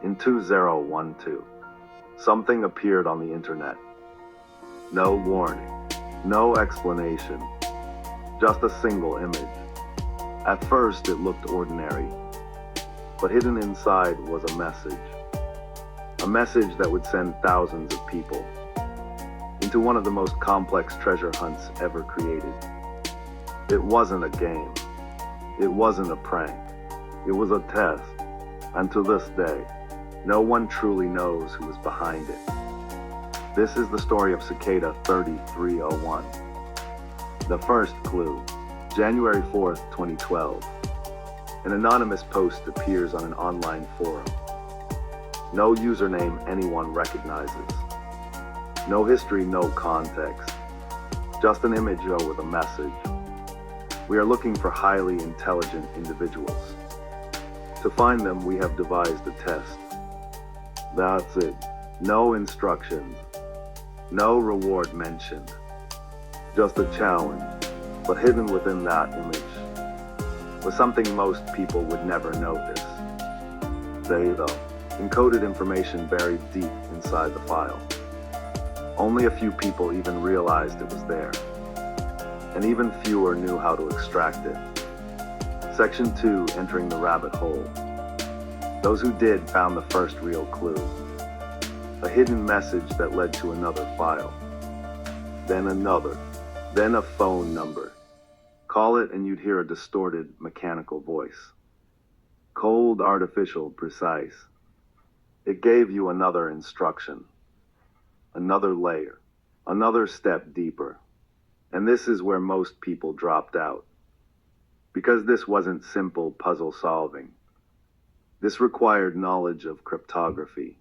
In 2012, something appeared on the internet. No warning, no explanation, just a single image. At first it looked ordinary, but hidden inside was a message. A message that would send thousands of people into one of the most complex treasure hunts ever created. It wasn't a game. It wasn't a prank. It was a test. And to this day, no one truly knows who is behind it. This is the story of Cicada 3301. The first clue, January 4th, 2012. An anonymous post appears on an online forum. No username anyone recognizes. No history, no context. Just an image with a message. We are looking for highly intelligent individuals. To find them, we have devised a test. That's it. No instructions. No reward mentioned. Just a challenge, but hidden within that image was something most people would never notice. They, though, encoded information buried deep inside the file. Only a few people even realized it was there, and even fewer knew how to extract it. Section 2, entering the rabbit hole. Those who did found the first real clue. A hidden message that led to another file. Then another. Then a phone number. Call it and you'd hear a distorted, mechanical voice. Cold, artificial, precise. It gave you another instruction. Another layer. Another step deeper. And this is where most people dropped out. Because this wasn't simple puzzle solving. This required knowledge of cryptography,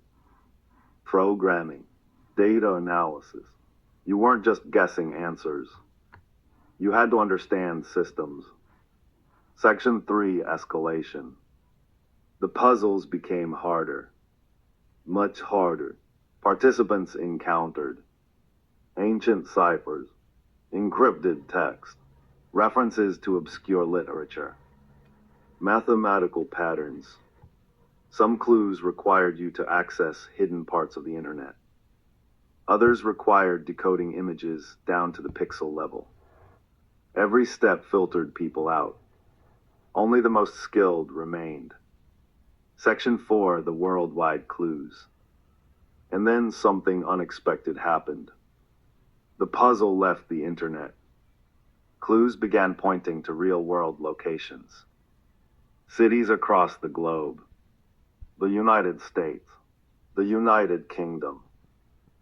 programming, data analysis. You weren't just guessing answers. You had to understand systems. Section 3, escalation. The puzzles became harder. Much harder. Participants encountered ancient ciphers, encrypted text, references to obscure literature, mathematical patterns. Some clues required you to access hidden parts of the internet. Others required decoding images down to the pixel level. Every step filtered people out. Only the most skilled remained. Section 4, the worldwide clues. And then something unexpected happened. The puzzle left the internet. Clues began pointing to real-world locations. Cities across the globe. The United States. The United Kingdom.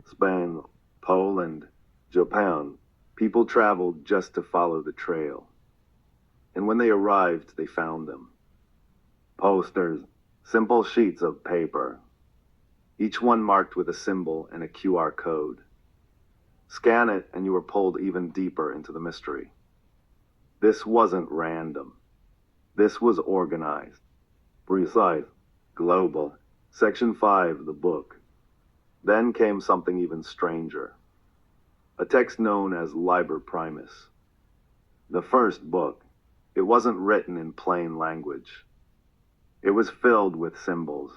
Spain, Poland, Japan. People traveled just to follow the trail. And when they arrived, they found them. Posters, simple sheets of paper. Each one marked with a symbol and a QR code. Scan it and you were pulled even deeper into the mystery. This wasn't random. This was organized, precise, global. Section 5, the book. Then came something even stranger. A text known as Liber Primus. The first book. It wasn't written in plain language. It was filled with symbols.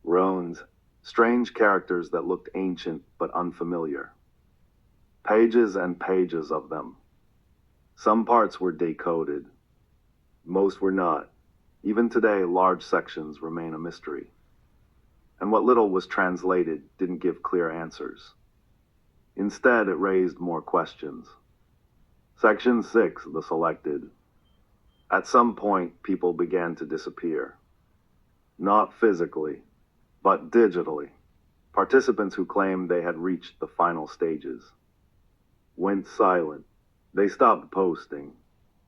Runes, strange characters that looked ancient but unfamiliar. Pages and pages of them. Some parts were decoded. Most were not. Even today, large sections remain a mystery. And what little was translated didn't give clear answers. Instead, it raised more questions. Section 6, the selected. At some point, people began to disappear. Not physically, but digitally. Participants who claimed they had reached the final stages went silent. They stopped posting,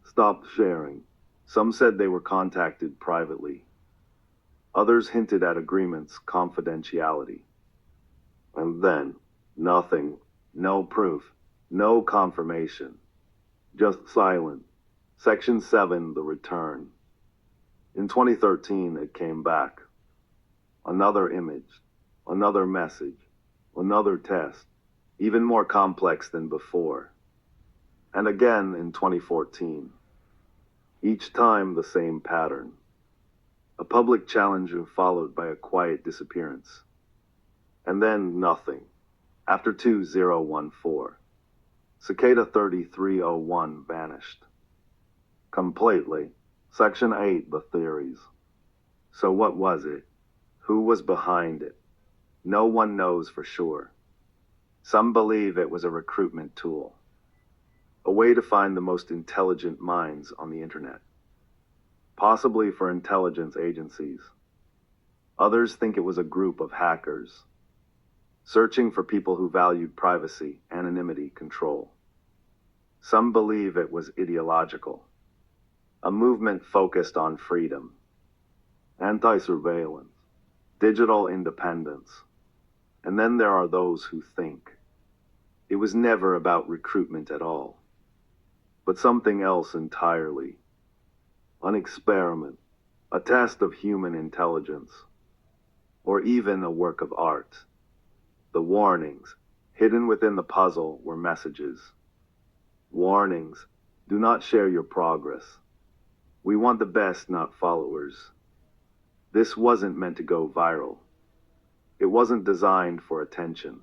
stopped sharing. Some said they were contacted privately. Others hinted at agreements, confidentiality. And then, nothing, no proof, no confirmation. Just silent. Section 7, the return. In 2013, it came back. Another image, another message, another test, even more complex than before. And again in 2014. Each time the same pattern. A public challenge followed by a quiet disappearance. And then nothing. After 2014, Cicada 3301 vanished. Completely. Section 8, the theories. So what was it? Who was behind it? No one knows for sure. Some believe it was a recruitment tool, a way to find the most intelligent minds on the internet, possibly for intelligence agencies. Others think it was a group of hackers, searching for people who valued privacy, anonymity, control. Some believe it was ideological, a movement focused on freedom, anti-surveillance, digital independence. And then there are those who think it was never about recruitment at all, but something else entirely. An experiment, a test of human intelligence, or even a work of art. The warnings, hidden within the puzzle, were messages. Warnings, do not share your progress. We want the best, not followers. This wasn't meant to go viral. It wasn't designed for attention.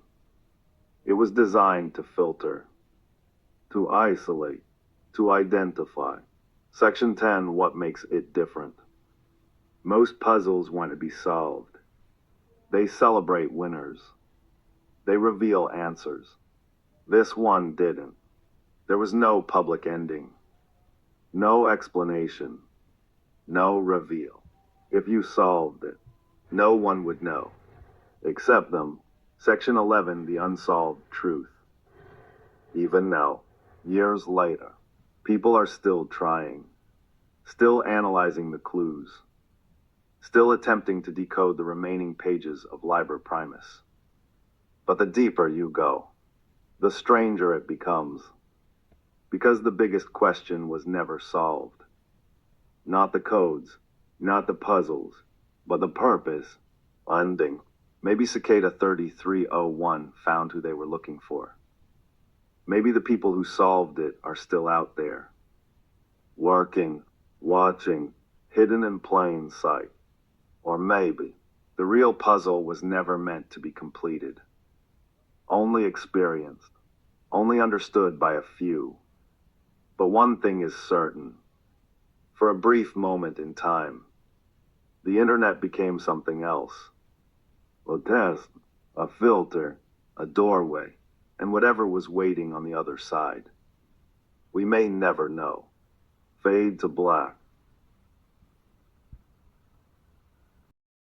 It was designed to filter, to isolate, to identify. Section 10, what makes it different? Most puzzles want to be solved. They celebrate winners. They reveal answers. This one didn't. There was no public ending, no explanation, no reveal. If you solved it, no one would know, except them. Section 11, the unsolved truth. Even now, years later, people are still trying, still analyzing the clues, still attempting to decode the remaining pages of Liber Primus. But the deeper you go, the stranger it becomes, because the biggest question was never solved. Not the codes, not the puzzles, but the purpose, ending. Maybe Cicada 3301 found who they were looking for. Maybe the people who solved it are still out there, working, watching, hidden in plain sight. Or maybe the real puzzle was never meant to be completed, only experienced, only understood by a few. But one thing is certain. For a brief moment in time, the internet became something else. A test, a filter, a doorway, and whatever was waiting on the other side. We may never know. Fade to black.